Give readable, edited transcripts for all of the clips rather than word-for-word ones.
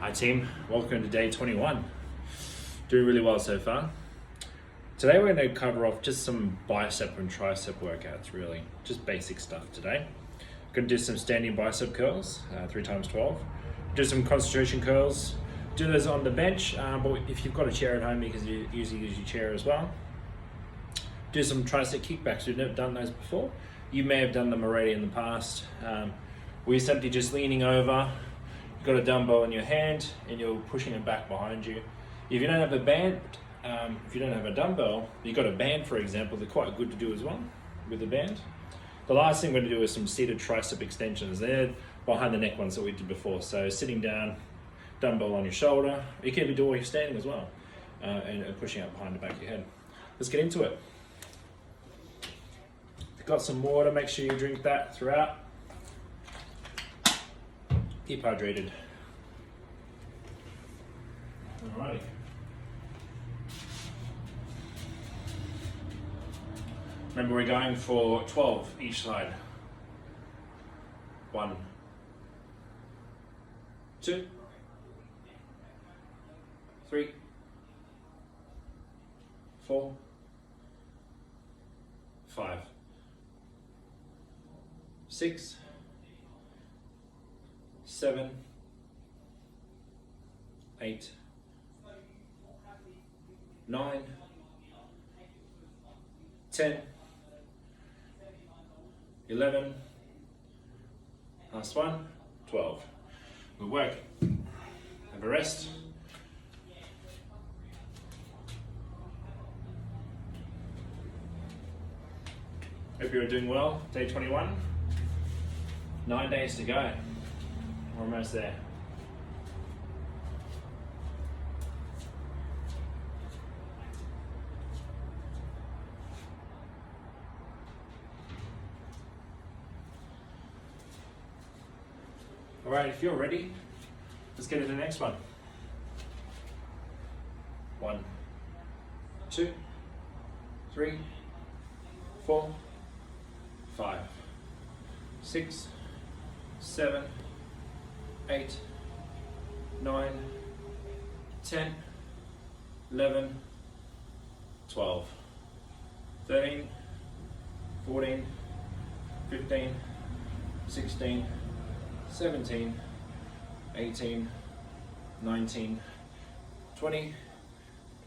Hi team, welcome to day 21. Doing really well so far. Today we're going to cover off just some bicep and tricep workouts, really. Just basic stuff today. Going to do some standing bicep curls, 3 times 12. Do some concentration curls. Do those on the bench, but if you've got a chair at home, you can usually use your chair as well. Do some tricep kickbacks. If you've never done those before, you may have done them already in the past. We're simply just leaning over. You've got a dumbbell in your hand and you're pushing it back behind you. If you don't have a band, if you don't have a dumbbell, you've got a band, for example, they're quite good to do as well with a band. The last thing we're going to do is some seated tricep extensions. They're behind the neck ones that we did before. So sitting down, dumbbell on your shoulder. You can even do while you're standing as well, and pushing up behind the back of your head. Let's get into it. If you've got some water, make sure you drink that throughout. Keep hydrated. Alrighty. Remember, we're going for 12 each side. 1, 2, 3, 4, 5, 6, 7, 8, 9, 10, 11, last one, 12. Good work. Have a rest. Hope you're doing well. Day 21. 9 days to go. We're almost there. All right, if you're ready, let's get to the next one. 1, 2, 3, 4, 5, 6, 7, 8, 9, 10, 11, 12, 13, 14, 15, 16, 17, 18, 19, 20,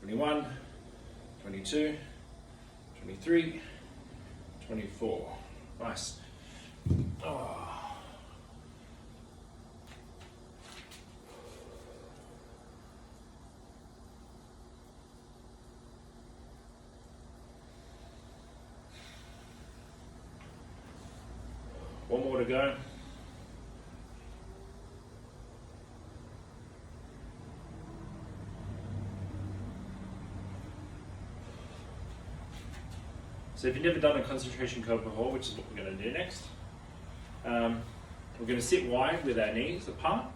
21, 22, 23, 24. Nice. Oh. One more to go. So if you've never done a concentration curl before, which is what we're going to do next, we're going to sit wide with our knees apart,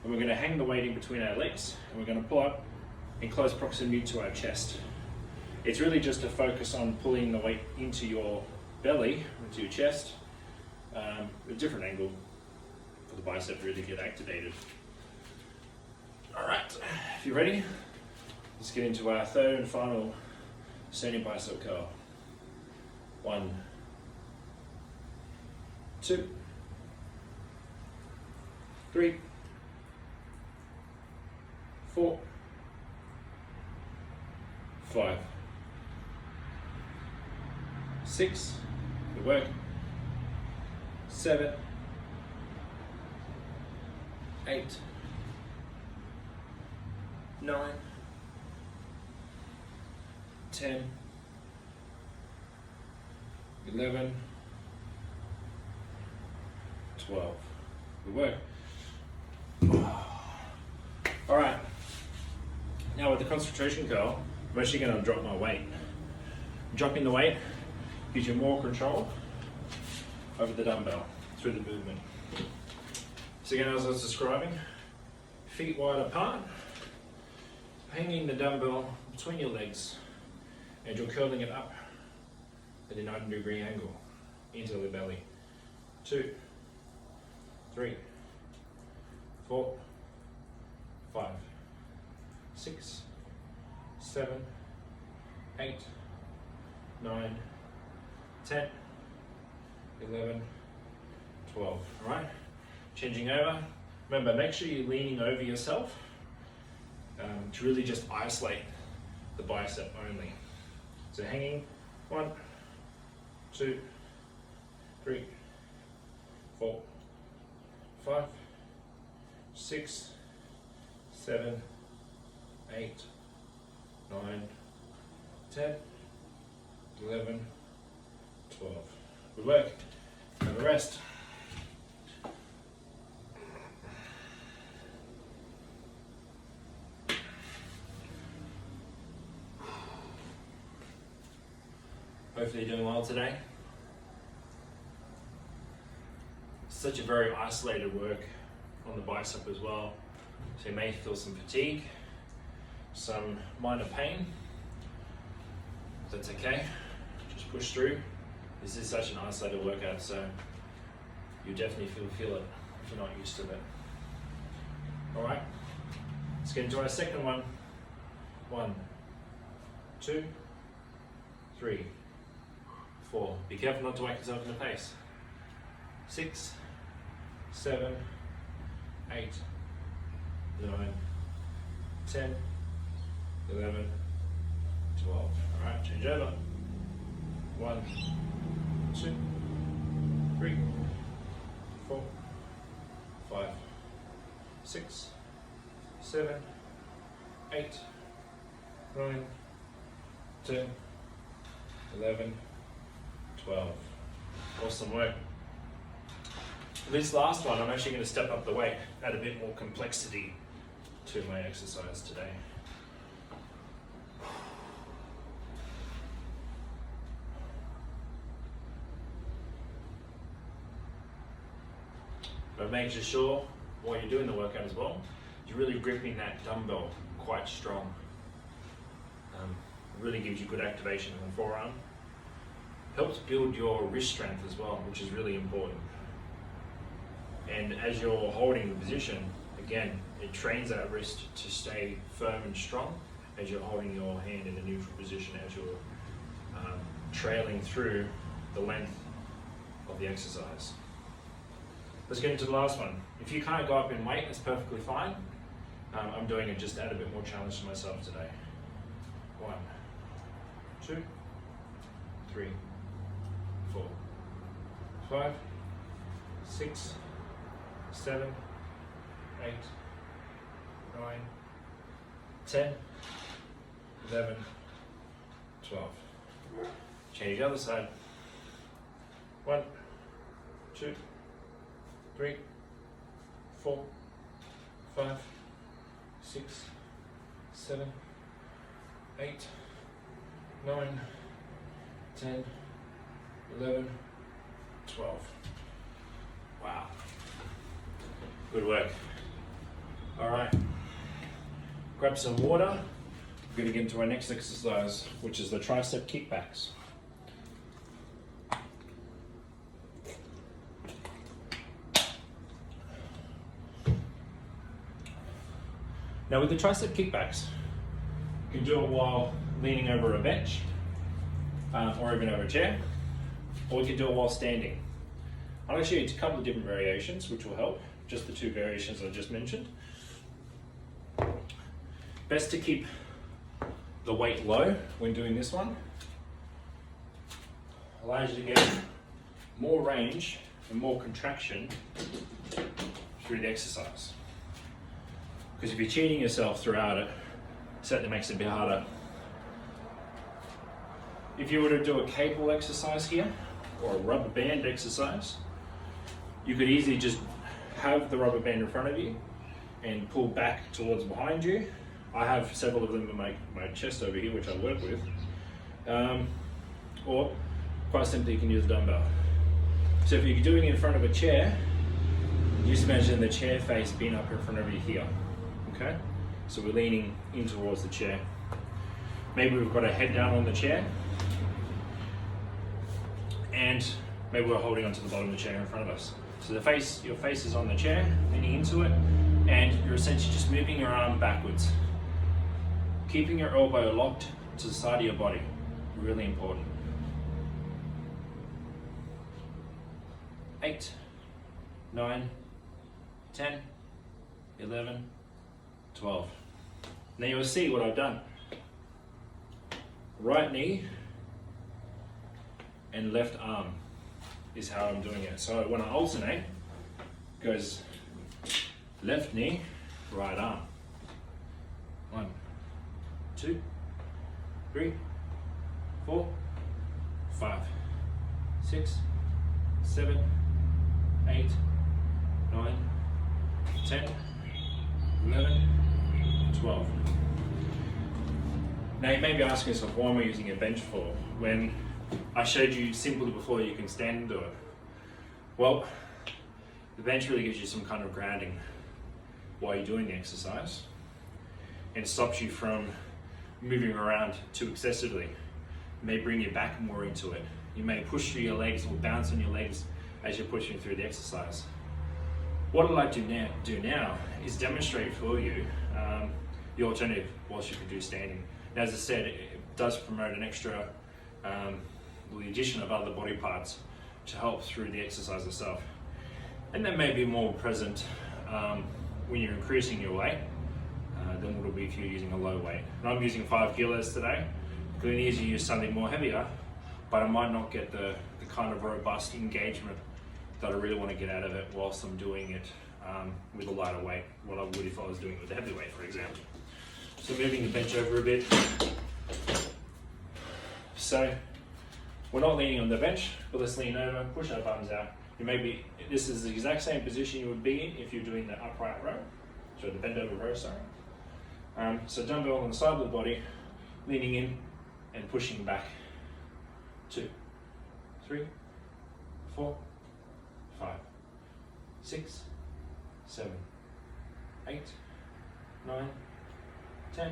and we're going to hang the weight in between our legs, and we're going to pull up in close proximity to our chest. It's really just a focus on pulling the weight into your belly, into your chest, a different angle for the bicep really get activated. All right, if you're ready, let's get into our third and final standing bicep curl. 1, 2, 3, 4, 5, 6, good work, 7, 8, 9, 10, 11, 12. Good work. All right. Now with the concentration curl, I'm actually going to drop my weight. Dropping the weight gives you more control over the dumbbell through the movement. So again, as I was describing, feet wide apart, hanging the dumbbell between your legs, and you're curling it up at a 90-degree angle into the belly. 2, 3, 4, 6, 7, 8, 9, 10, 11, 12. All right, changing over. Remember, make sure you're leaning over yourself to really just isolate the bicep only. So hanging, 1, 2, 3, 4, 5, 6, 7, 8, 9, 10, 11, 12. Good work. Have a rest. Hopefully you're doing well today. Such a very isolated work on the bicep as well. So you may feel some fatigue, some minor pain. That's okay. Just push through. This is such an isolated workout, so you definitely feel it if you're not used to it. All right, let's get into our second one. 1, 2, 3, 4. Be careful not to whack yourself in the face. 6, 7, 8, 9, 10, 11, 12. All right, change over. 1, 2, 3, 4, 5, 6, 7, 8, 9, 10, 11, 12. Awesome work. For this last one, I'm actually going to step up the weight, add a bit more complexity to my exercise today. But make sure while you're doing the workout as well, you're really gripping that dumbbell quite strong. Really gives you good activation in the forearm. Helps build your wrist strength as well, which is really important. And as you're holding the position, again, it trains that wrist to stay firm and strong as you're holding your hand in a neutral position as you're trailing through the length of the exercise. Let's get into the last one. If you can't go up in weight, that's perfectly fine. I'm doing it just to add a bit more challenge to myself today. 1, 2, 3, 4, 5, 6, 7, 8, 9, 10, 11, 12. Change the other side. 1, 2, 3, 4, 5, 6, 7, 8, 9, 10, 11, 12. Wow. Good work. All right. Grab some water. We're going to get into our next exercise, which is the tricep kickbacks. Now with the tricep kickbacks, you can do it while leaning over a bench, or even over a chair, or you can do it while standing. I'm going to show you a couple of different variations which will help, just the 2 variations I just mentioned. Best to keep the weight low when doing this one. Allows you to get more range and more contraction through the exercise. Because if you're cheating yourself throughout it, certainly makes it a bit harder. If you were to do a cable exercise here, or a rubber band exercise, you could easily just have the rubber band in front of you and pull back towards behind you. I have several of them in my chest over here, which I work with. Or quite simply, you can use a dumbbell. So if you're doing it in front of a chair, just imagine the chair face being up in front of you here. Okay? So we're leaning in towards the chair. Maybe we've got our head down on the chair, and maybe we're holding onto the bottom of the chair in front of us. So your face is on the chair, leaning into it, and you're essentially just moving your arm backwards. Keeping your elbow locked to the side of your body, really important. 8, 9, 10, 11, 12. Now you'll see what I've done. Right knee and left arm is how I'm doing it. So when I alternate, it goes left knee, right arm. 1, 2, 3, 4, 5, 6, 7, 8, 9, 10, 11, 12. Now you may be asking yourself, why am I using a bench for? When I showed you simply before you can stand and do it. Well, the bench really gives you some kind of grounding while you're doing the exercise, and stops you from moving around too excessively. It may bring your back more into it. You may push through your legs or bounce on your legs as you're pushing through the exercise. What I'd like to do now is demonstrate for you the alternative whilst you can do standing. Now, as I said, it does promote an extra, the addition of other body parts to help through the exercise itself. And that may be more present when you're increasing your weight than what it will be if you're using a low weight. And I'm using 5 kilos today. It could easily use something more heavier, but I might not get the kind of robust engagement that I really want to get out of it whilst I'm doing it with a lighter weight, what I would if I was doing it with a heavy weight, for example. So moving the bench over a bit. So we're not leaning on the bench, but let's lean over, push our bums out. This is the exact same position you would be in if you're doing the upright row, so the bend over row, sorry. So dumbbell on the side of the body, leaning in and pushing back. 2, 3, 4, 5, 6, 7, 8, 9, 10,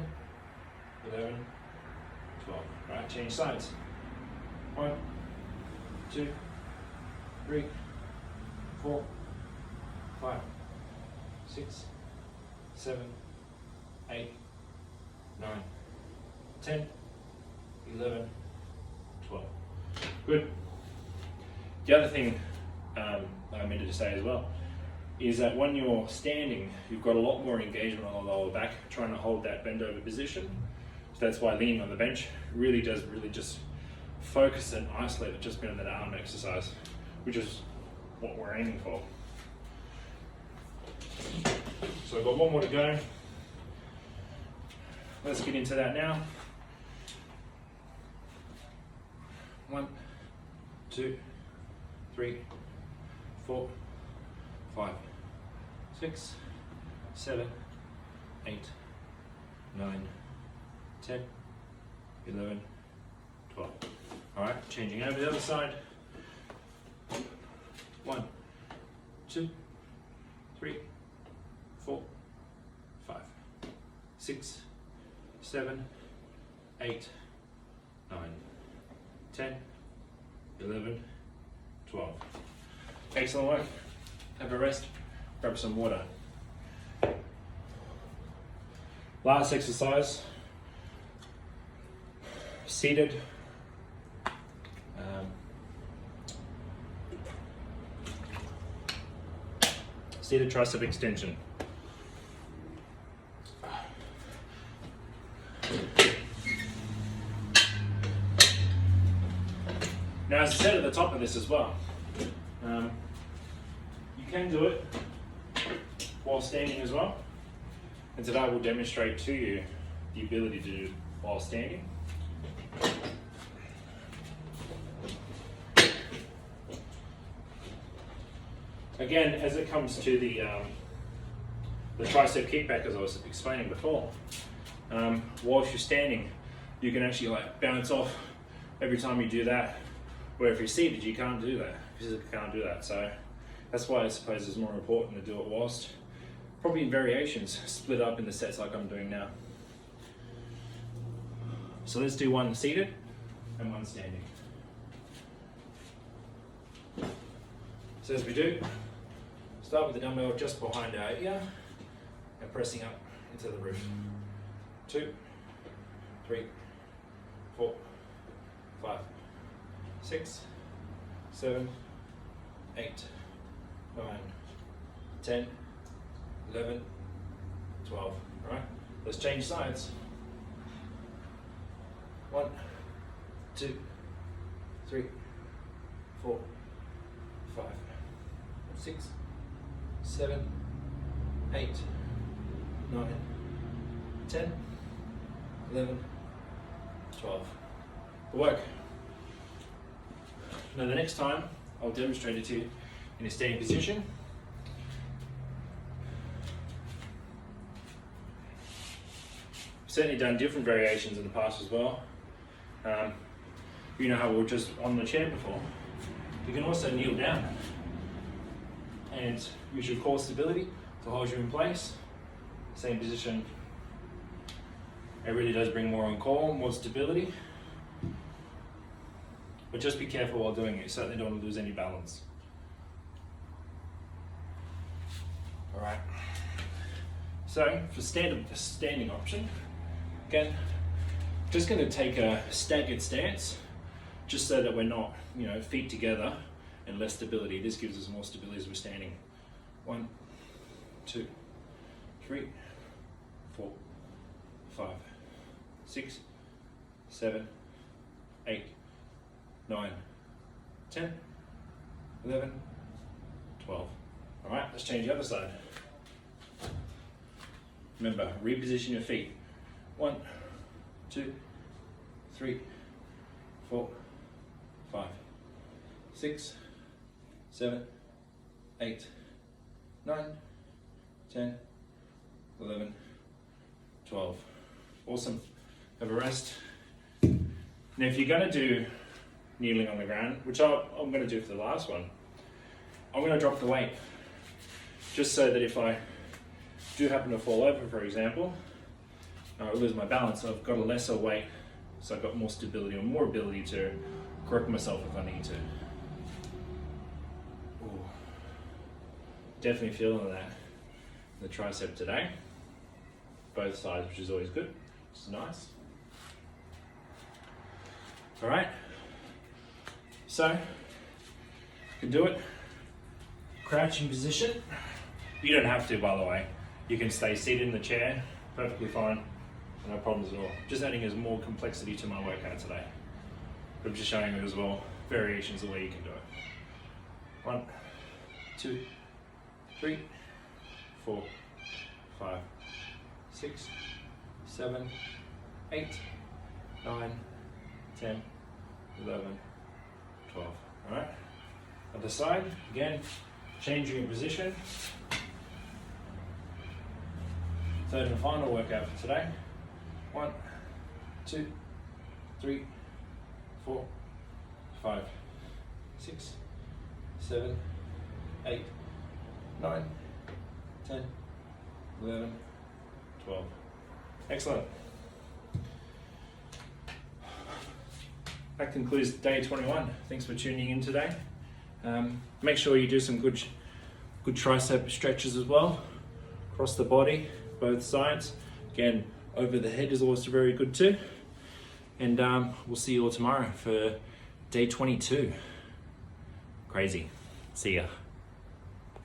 11, 12. Right, change sides. 1, 2, 3, 4, 5, 6, 7, 8, 9, 10, 11, 12. Good. The other thing I meant to say as well is that when you're standing, you've got a lot more engagement on the lower back, trying to hold that bend over position. So that's why leaning on the bench really does just focus and isolate it, just beyond that arm exercise, which is what we're aiming for. So I've got one more to go. Let's get into that now. 1, 2, 3, 4, 5, 6, 7, 8, 9, 10, 11, 12. All right, changing over the other side. 1, 2, 3, 4, 5, 6, 7, 8, 9, 10, 11, 12. Excellent work. Have a rest, grab some water. Last exercise, seated. Seated tricep extension. Now, as I said at the top of this as well, you can do it while standing as well. And today I will demonstrate to you the ability to do it while standing. Again, as it comes to the tricep kickback, as I was explaining before, whilst you're standing, you can actually like bounce off every time you do that. Where if you're seated, you can't do that. Physically can't do that. So that's why I suppose it's more important to do it whilst, probably in variations, split up in the sets like I'm doing now. So let's do one seated and one standing. So as we do, start with the dumbbell just behind our ear and pressing up into the roof. 2, 3, 4, 5, 6, 7, 8, 9, 10, 11, 12. All right, let's change sides. 1, 2, 3, 4, 5, 6, 7, 8, 9, 10, 11, 12. Good work. Now the next time, I'll demonstrate it to you in a standing position. Certainly done different variations in the past as well. You know how we were just on the chair before. You can also kneel down and use your core stability to hold you in place. Same position. It really does bring more on core, more stability. But just be careful while doing it. You certainly don't want to lose any balance. All right. So for standing option, again, just going to take a staggered stance, just so that we're not, feet together and less stability. This gives us more stability as we're standing. 1, 2, 3, 4, 5, 6, 7, 8, 9, 10, 11, 12. All right, let's change the other side. Remember, reposition your feet. 1, 2, 3, 4, 5, 6, 7, 8, 9, 10, 11, 12. Awesome. Have a rest. Now if you're going to do kneeling on the ground, which I'm going to do for the last one, I'm going to drop the weight, just so that if I do happen to fall over, for example, I lose my balance, so I've got a lesser weight, so I've got more stability or more ability to correct myself if I need to. Ooh. Definitely feeling that in the tricep today, both sides, which is always good. It's nice. All right, so you can do it. Crouching position. You don't have to, by the way. You can stay seated in the chair, perfectly fine, no problems at all. Just adding as more complexity to my workout today. But I'm just showing you as well variations of the way you can do it. 1, 2, 3, 4, 5, 6, 7, 8, 9, 10, 11, 12. All right. Other side, again, changing your position. Third and final workout for today. 1, 2, 3, 4, 5, 6, 7, 8, 9, 10, 11, 12. Excellent. That concludes day 21. Thanks for tuning in today. Make sure you do some good tricep stretches as well, across the body, both sides. Again, over the head is also very good too. And we'll see you all tomorrow for day 22. Crazy. See ya.